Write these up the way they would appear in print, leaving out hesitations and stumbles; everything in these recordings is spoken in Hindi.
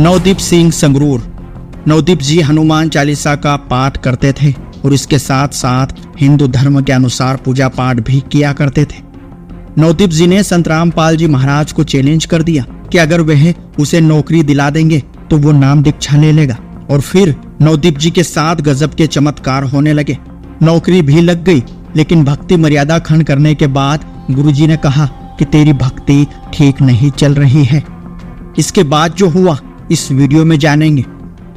नवदीप सिंह संगरूर। नवदीप जी हनुमान चालीसा का पाठ करते थे और इसके साथ साथ हिंदू धर्म के अनुसार पूजा पाठ भी किया करते थे। नवदीप जी ने संत रामपाल जी महाराज को चैलेंज कर दिया कि अगर वह उसे नौकरी दिला देंगे तो वो नाम दीक्षा ले लेगा। और फिर नवदीप जी के साथ गजब के चमत्कार होने लगे। नौकरी भी लग गई, लेकिन भक्ति मर्यादा खंड करने के बाद गुरुजी ने कहा कि तेरी भक्ति ठीक नहीं चल रही है। इसके बाद जो हुआ इस वीडियो में जानेंगे,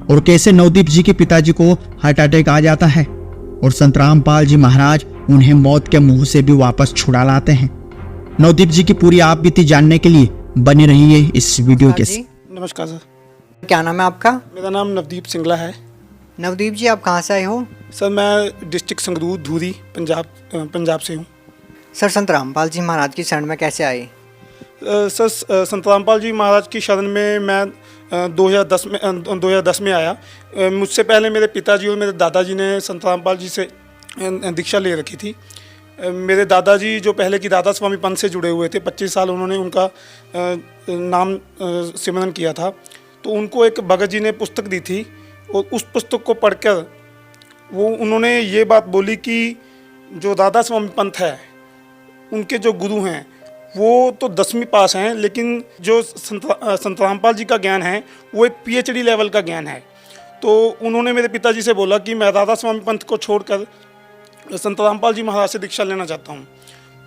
और कैसे नवदीप जी के पिताजी को हार्ट अटैक आ जाता है और संत रामपाल जी महाराज उन्हें मौत के मुंह से भी वापस छुड़ा लाते हैं। नवदीप जी की पूरी आप बीती जानने के लिए बने रहिए इस वीडियो के साथ। नमस्कार सर, क्या नाम है आपका? मेरा नाम नवदीप सिंगला है। नवदीप जी, आप कहाँ से आए हो? सर मैं डिस्ट्रिक्ट संगरूर धूरी पंजाब से हूँ। सर, संत रामपाल जी महाराज की शरण में कैसे आए? सर संत रामपाल जी महाराज की शरण में मैं 2010 में आया। मुझसे पहले मेरे पिताजी और मेरे दादाजी ने संत रामपाल जी से दीक्षा ले रखी थी। मेरे दादाजी जो पहले की राधा स्वामी पंथ से जुड़े हुए थे, 25 साल उन्होंने उनका नाम सिमरन किया था। तो उनको एक भगत जी ने पुस्तक दी थी और उस पुस्तक को पढ़कर उन्होंने ये बात बोली कि जो राधा स्वामी पंथ है उनके जो गुरु हैं वो तो 10वीं पास हैं, लेकिन जो संत रामपाल जी का ज्ञान है वो एक PhD लेवल का ज्ञान है। तो उन्होंने मेरे पिताजी से बोला कि मैं राधा स्वामी पंथ को छोड़कर संत रामपाल जी महाराज से दीक्षा लेना चाहता हूँ।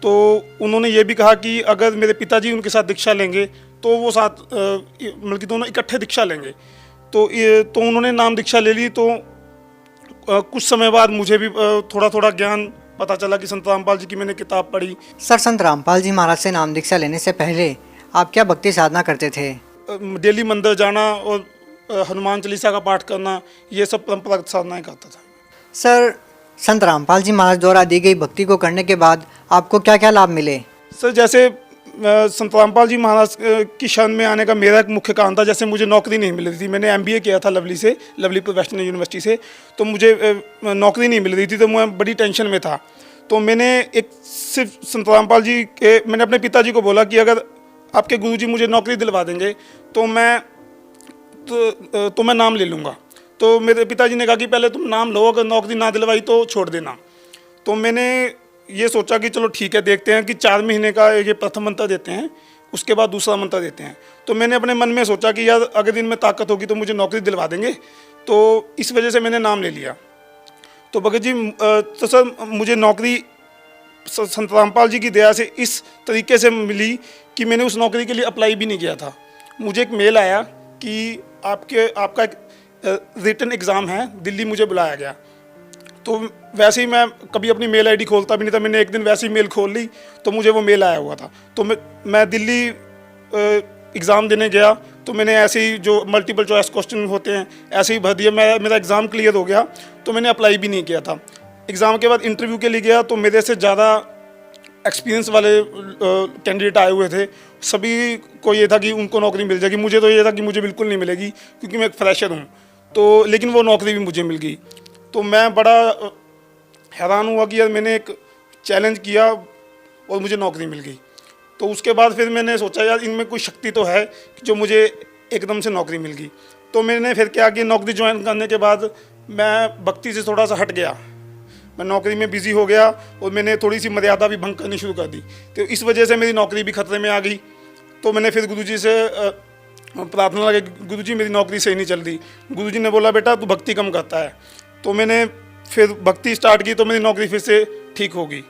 तो उन्होंने ये भी कहा कि अगर मेरे पिताजी उनके साथ दीक्षा लेंगे तो वो साथ बल्कि दोनों इकट्ठे दीक्षा लेंगे। तो उन्होंने नाम दीक्षा ले ली। तो कुछ समय बाद मुझे भी थोड़ा थोड़ा ज्ञान पता चला कि संत रामपाल जी की मैंने किताब पढ़ी। सर, संत रामपाल जी महाराज से नाम दीक्षा लेने से पहले आप क्या भक्ति साधना करते थे? डेली मंदिर जाना और हनुमान चालीसा का पाठ करना, ये सब परंपरागत साधनाएं करता था। सर, संत रामपाल जी महाराज द्वारा दी गई भक्ति को करने के बाद आपको क्या क्या लाभ मिले? सर जैसे संत रामपाल जी महाराज की शरण में आने का मेरा एक मुख्य कारण था, जैसे मुझे नौकरी नहीं मिल रही थी। मैंने MBA किया था लवली प्रोफेशनल यूनिवर्सिटी से। तो मुझे नौकरी नहीं मिल रही थी, तो मैं बड़ी टेंशन में था। तो मैंने सिर्फ संत रामपाल जी के मैंने अपने पिताजी को बोला कि अगर आपके गुरुजी मुझे नौकरी दिलवा देंगे तो मैं नाम ले लूँगा। तो मेरे पिताजी ने कहा कि पहले तुम नाम लो, अगर नौकरी ना दिलवाई तो छोड़ देना। तो मैंने ये सोचा कि चलो ठीक है, देखते हैं कि 4 महीने का ये प्रथम मंत्र देते हैं, उसके बाद दूसरा मंत्र देते हैं। तो मैंने अपने मन में सोचा कि यार अगर दिन में ताकत होगी तो मुझे नौकरी दिलवा देंगे। तो इस वजह से मैंने नाम ले लिया। तो भगत जी तो सर मुझे नौकरी संत रामपाल जी की दया से इस तरीके से मिली कि मैंने उस नौकरी के लिए अप्लाई भी नहीं किया था। मुझे एक मेल आया कि आपका एक रिटन एग्ज़ाम है, दिल्ली मुझे बुलाया गया। तो वैसे ही मैं कभी अपनी मेल ID खोलता भी नहीं था। मैंने एक दिन वैसे ही मेल खोल ली तो मुझे वो मेल आया हुआ था। तो मैं दिल्ली एग्ज़ाम देने गया। तो मैंने ऐसे ही जो मल्टीपल चॉइस क्वेश्चन होते हैं ऐसे ही भर दिया। मेरा एग्ज़ाम क्लियर हो गया। तो मैंने अप्लाई भी नहीं किया था। एग्ज़ाम के बाद इंटरव्यू के लिए गया तो मेरे से ज़्यादा एक्सपीरियंस वाले कैंडिडेट आए हुए थे। सभी को ये था कि उनको नौकरी मिल जाएगी, मुझे तो ये था कि मुझे बिल्कुल नहीं मिलेगी क्योंकि मैं एक फ्रेशर हूँ। तो लेकिन वो नौकरी भी मुझे मिल गई। तो मैं बड़ा हैरान हुआ कि यार मैंने एक चैलेंज किया और मुझे नौकरी मिल गई। तो उसके बाद फिर मैंने सोचा यार इनमें कोई शक्ति तो है कि जो मुझे एकदम से नौकरी मिल गई। तो मैंने फिर क्या कि नौकरी ज्वाइन करने के बाद मैं भक्ति से थोड़ा सा हट गया। मैं नौकरी में बिज़ी हो गया और मैंने थोड़ी सी मर्यादा भी भंग करनी शुरू कर दी। तो इस वजह से मेरी नौकरी भी खतरे में आ गई। तो मैंने फिर गुरुजी से प्रार्थना लगी, गुरुजी मेरी नौकरी सही नहीं चल रही। गुरुजी ने बोला बेटा तू भक्ति कम करता है। तो मैंने फिर भक्ति स्टार्ट की तो मेरी नौकरी फिर से ठीक हो गई।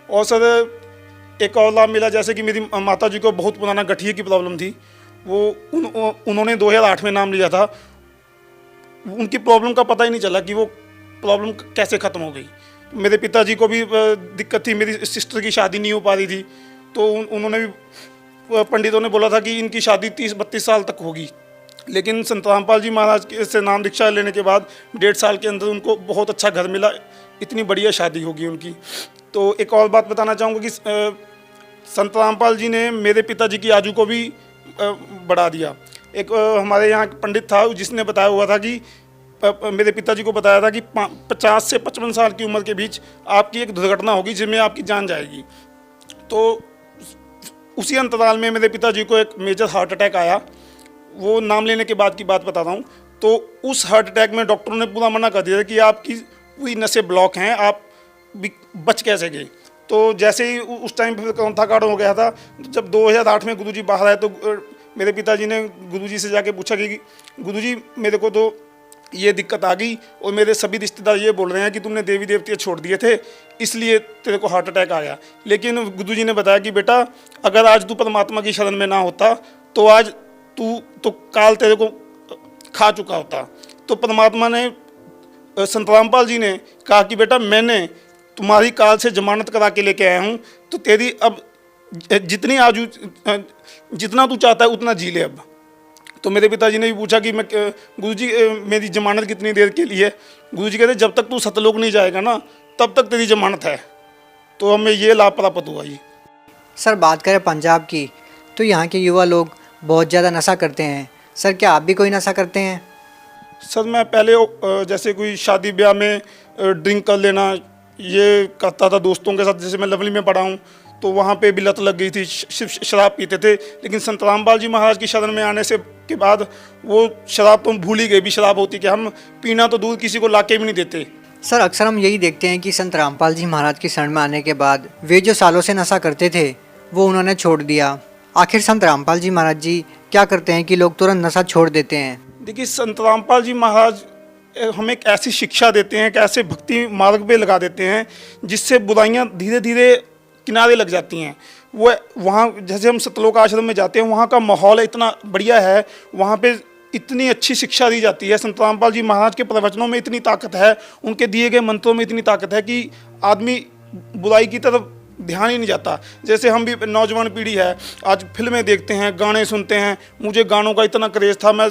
और सर एक और लाभ मिला, जैसे कि मेरी माता जी को बहुत पुराना गठिए की प्रॉब्लम थी। उन्होंने 2008 में नाम लिया था। उनकी प्रॉब्लम का पता ही नहीं चला कि वो प्रॉब्लम कैसे ख़त्म हो गई। मेरे पिताजी को भी दिक्कत थी, मेरी सिस्टर की शादी नहीं हो पा रही थी। तो उन्होंने भी पंडितों ने बोला था कि इनकी शादी 30-32 साल तक होगी। लेकिन संत रामपाल जी महाराज से नाम दीक्षा लेने के बाद 1.5 साल के अंदर उनको बहुत अच्छा घर मिला, इतनी बढ़िया शादी होगी उनकी। तो एक और बात बताना चाहूँगा कि संत रामपाल जी ने मेरे पिताजी की आयु को भी बढ़ा दिया। एक हमारे यहाँ पंडित था जिसने बताया हुआ था कि मेरे पिताजी को बताया था कि 50 से 55 साल की उम्र के बीच आपकी एक दुर्घटना होगी जिसमें आपकी जान जाएगी। तो उसी अंतराल में मेरे पिताजी को एक मेजर हार्ट अटैक आया वो नाम लेने के बाद की बात बता रहा हूँ। तो उस हार्ट अटैक में डॉक्टरों ने पूरा मना कर दिया था कि आपकी पूरी नसें ब्लॉक हैं, आप बच कैसे गए। तो जैसे ही उस टाइम पे कौंथा कांड हो गया था, जब 2008 में गुरुजी बाहर आए तो मेरे पिताजी ने गुरुजी से जाके पूछा कि गुरुजी मेरे को तो ये दिक्कत आ गई और मेरे सभी रिश्तेदार ये बोल रहे हैं कि तुमने देवी देवते छोड़ दिए थे इसलिए तेरे को हार्ट अटैक आया। लेकिन गुरुजी ने बताया कि बेटा अगर आज तू परमात्मा की शरण में ना होता तो आज तू तो काल तेरे को खा चुका होता। तो परमात्मा ने संत रामपाल जी ने कहा कि बेटा मैंने तुम्हारी काल से जमानत करा के लेके आया हूँ, तो तेरी अब जितना तू चाहता है उतना जी ले अब। तो मेरे पिताजी ने भी पूछा कि मैं गुरुजी मेरी जमानत कितनी देर के लिए है। गुरुजी कहते जब तक तू सतलोक नहीं जाएगा ना तब तक तेरी जमानत है। तो हमें ये लाभ प्राप्त हुआ जी। सर बात करें पंजाब की, तो यहाँ के युवा लोग बहुत ज़्यादा नशा करते हैं। सर क्या आप भी कोई नशा करते हैं? सर मैं पहले जैसे कोई शादी ब्याह में ड्रिंक कर लेना ये करता था दोस्तों के साथ। जैसे मैं लवली में पढ़ा हूँ तो वहाँ पे भी लत लग गई थी, सिर्फ शराब पीते थे। लेकिन संत रामपाल जी महाराज की शरण में आने से के बाद वो शराब तो हम भूल ही गए भी शराब होती कि हम पीना तो दूर किसी को लाके भी नहीं देते। सर अक्सर हम यही देखते हैं कि संत रामपाल जी महाराज की शरण में आने के बाद वे जो सालों से नशा करते थे वो उन्होंने छोड़ दिया। आखिर संत रामपाल जी महाराज जी क्या करते हैं कि लोग तुरंत नशा छोड़ देते हैं? देखिए संत रामपाल जी महाराज हमें एक ऐसी शिक्षा देते हैं, एक ऐसे भक्ति मार्ग पे लगा देते हैं जिससे बुराइयां धीरे धीरे किनारे लग जाती हैं। वो वहाँ जैसे हम सतलोक आश्रम में जाते हैं वहाँ का माहौल इतना बढ़िया है, वहाँ पे इतनी अच्छी शिक्षा दी जाती है। संत रामपाल जी महाराज के प्रवचनों में इतनी ताकत है, उनके दिए गए मंत्रों में इतनी ताकत है कि आदमी बुराई की तरफ ध्यान ही नहीं जाता। जैसे हम भी नौजवान पीढ़ी है, आज फिल्में देखते हैं, गाने सुनते हैं। मुझे गानों का इतना क्रेज़ था, मैं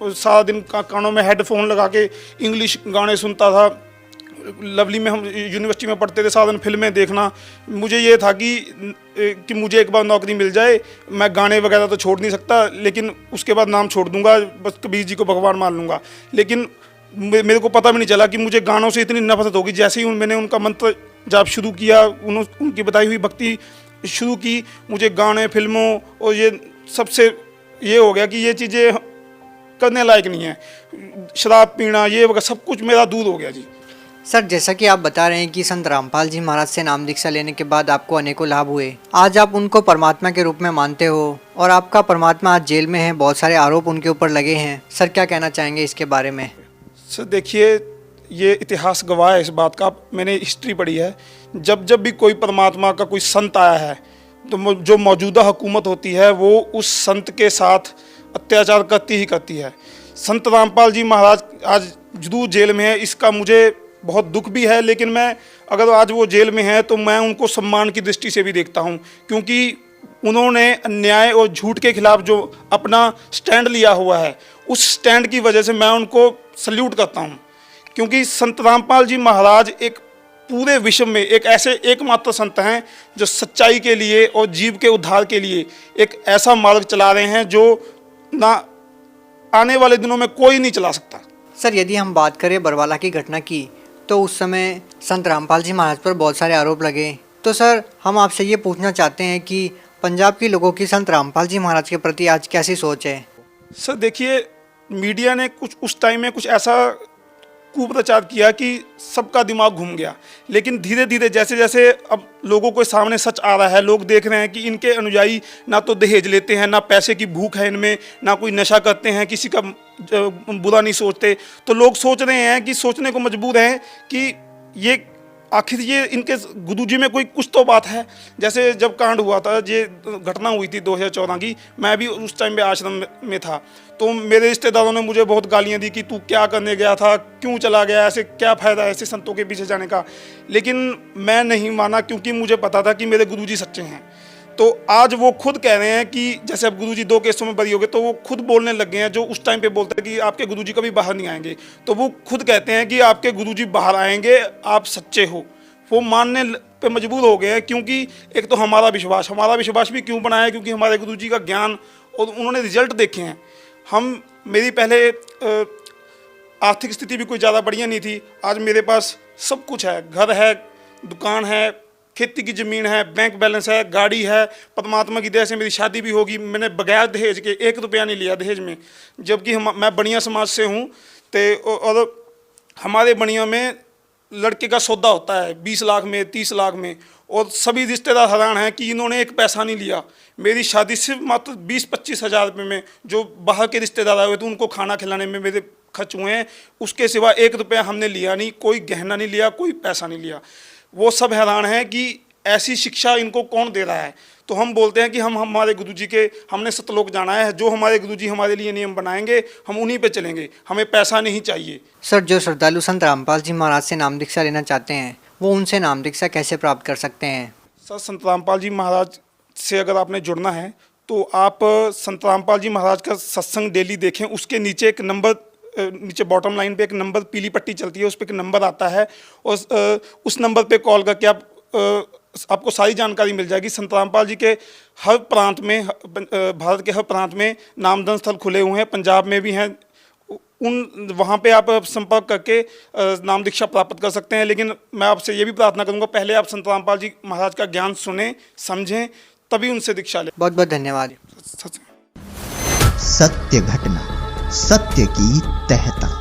सारा दिन कानों में हेडफोन लगा के इंग्लिश गाने सुनता था। लवली में हम यूनिवर्सिटी में पढ़ते थे, सारा दिन फिल्में देखना। मुझे ये था कि मुझे एक बार नौकरी मिल जाए, मैं गाने वगैरह तो छोड़ नहीं सकता लेकिन उसके बाद नाम छोड़ दूंगा, बस कबीर जी को भगवान मान लूँगा। लेकिन मेरे को पता भी नहीं चला कि मुझे गानों से इतनी नफरत होगी। जैसे ही मैंने उनका मंत्र जाप शुरू किया, उनकी बताई हुई भक्ति शुरू की, मुझे गाने फिल्मों और ये सबसे ये हो गया कि ये चीज़ें करने लायक नहीं है। शराब पीना ये वगैरह सब कुछ मेरा दूर हो गया जी। सर जैसा कि आप बता रहे हैं कि संत रामपाल जी महाराज से नाम दीक्षा लेने के बाद आपको अनेकों लाभ हुए। आज आप उनको परमात्मा के रूप में मानते हो और आपका परमात्मा आज जेल में है, बहुत सारे आरोप उनके ऊपर लगे हैं। सर क्या कहना चाहेंगे इसके बारे में? सर देखिए ये इतिहास गवाह है इस बात का। मैंने हिस्ट्री पढ़ी है, जब जब भी कोई परमात्मा का कोई संत आया है तो जो मौजूदा हुकूमत होती है वो उस संत के साथ अत्याचार करती ही करती है। संत रामपाल जी महाराज आज जरूर जेल में है, इसका मुझे बहुत दुख भी है। लेकिन मैं अगर आज वो जेल में है तो मैं उनको सम्मान की दृष्टि से भी देखता हूँ, क्योंकि उन्होंने अन्याय और झूठ के खिलाफ जो अपना स्टैंड लिया हुआ है उस स्टैंड की वजह से मैं उनको सल्यूट करता हूँ। क्योंकि संत रामपाल जी महाराज एक पूरे विश्व में एक ऐसे एकमात्र संत हैं जो सच्चाई के लिए और जीव के उद्धार के लिए एक ऐसा मार्ग चला रहे हैं जो ना आने वाले दिनों में कोई नहीं चला सकता। सर यदि हम बात करें बरवाला की घटना की, तो उस समय संत रामपाल जी महाराज पर बहुत सारे आरोप लगे। तो सर हम आपसे ये पूछना चाहते हैं कि पंजाब के लोगों की संत रामपाल जी महाराज के प्रति आज कैसी सोच है? सर देखिए मीडिया ने कुछ उस टाइम में कुछ ऐसा कुप्रचार किया कि सबका दिमाग घूम गया। लेकिन धीरे धीरे जैसे जैसे अब लोगों के सामने सच आ रहा है, लोग देख रहे हैं कि इनके अनुयायी ना तो दहेज लेते हैं, ना पैसे की भूख है इनमें, ना कोई नशा करते हैं, किसी का बुरा नहीं सोचते। तो लोग सोच रहे हैं कि सोचने को मजबूर हैं कि ये आखिर ये इनके गुरुजी में कोई कुछ तो बात है। जैसे जब कांड हुआ था, ये घटना हुई थी 2014 की, मैं भी उस टाइम पे आश्रम में था। तो मेरे रिश्तेदारों ने मुझे बहुत गालियां दी कि तू क्या करने गया था, क्यों चला गया, ऐसे क्या फ़ायदा है ऐसे संतों के पीछे जाने का। लेकिन मैं नहीं माना, क्योंकि मुझे पता था कि मेरे गुरुजी सच्चे हैं। तो आज वो खुद कह रहे हैं कि जैसे अब गुरुजी 2 केसों में बरी हो गए, तो वो खुद बोलने लग गए हैं। जो उस टाइम पे बोलते हैं कि आपके गुरुजी कभी बाहर नहीं आएंगे, तो वो खुद कहते हैं कि आपके गुरुजी बाहर आएंगे, आप सच्चे हो। वो मानने पे मजबूर हो गए हैं, क्योंकि एक तो हमारा विश्वास भी क्यों बना है, क्योंकि हमारे गुरुजी का ज्ञान और उन्होंने रिजल्ट देखे हैं। मेरी पहले आर्थिक स्थिति भी कोई ज़्यादा बढ़िया नहीं थी, आज मेरे पास सब कुछ है, घर है, दुकान है, खेती की ज़मीन है, बैंक बैलेंस है, गाड़ी है। परमात्मा की दया से मेरी शादी भी होगी। मैंने बगैर दहेज के 1 रुपया नहीं लिया दहेज में, जबकि मैं बढ़िया समाज से हूँ। और हमारे बढ़िया में लड़के का सौदा होता है 20 लाख में, 30 लाख में, और सभी रिश्तेदार हैरान हैं कि इन्होंने एक पैसा नहीं लिया। मेरी शादी सिर्फ मात्र 20-25 हज़ार रुपये में, जो बाहर के रिश्तेदार आए हुए थे उनको खाना खिलाने में मेरे खर्च हुए हैं। उसके सिवा 1 रुपया हमने लिया नहीं, कोई गहना नहीं लिया, कोई पैसा नहीं लिया। वो सब हैरान हैं कि ऐसी शिक्षा इनको कौन दे रहा है। तो हम बोलते हैं कि हम हमारे गुरुजी के, हमने सतलोक जाना है, जो हमारे गुरुजी हमारे लिए नियम बनाएंगे हम उन्हीं पे चलेंगे, हमें पैसा नहीं चाहिए। सर, जो श्रद्धालु संत रामपाल जी महाराज से नाम दीक्षा लेना चाहते हैं वो उनसे नाम दीक्षा कैसे प्राप्त कर सकते हैं? सर, संत रामपाल जी महाराज से अगर आपने जुड़ना है तो आप संत रामपाल जी महाराज का सत्संग डेली देखें। उसके नीचे एक नंबर, नीचे बॉटम लाइन पे एक नंबर पीली पट्टी चलती है, उस पर एक नंबर आता है, और उस नंबर पे कॉल करके आपको सारी जानकारी मिल जाएगी। संत रामपाल जी के हर प्रांत में, भारत के हर प्रांत में नामदान स्थल खुले हुए हैं, पंजाब में भी हैं। वहाँ पे आप संपर्क करके नाम दीक्षा प्राप्त कर सकते हैं। लेकिन मैं आपसे ये भी प्रार्थना करूँगा, पहले आप संत रामपाल जी महाराज का ज्ञान सुने, समझें, तभी उनसे दीक्षा लें। बहुत बहुत धन्यवाद। सत्य घटना, सत्य की तह तक।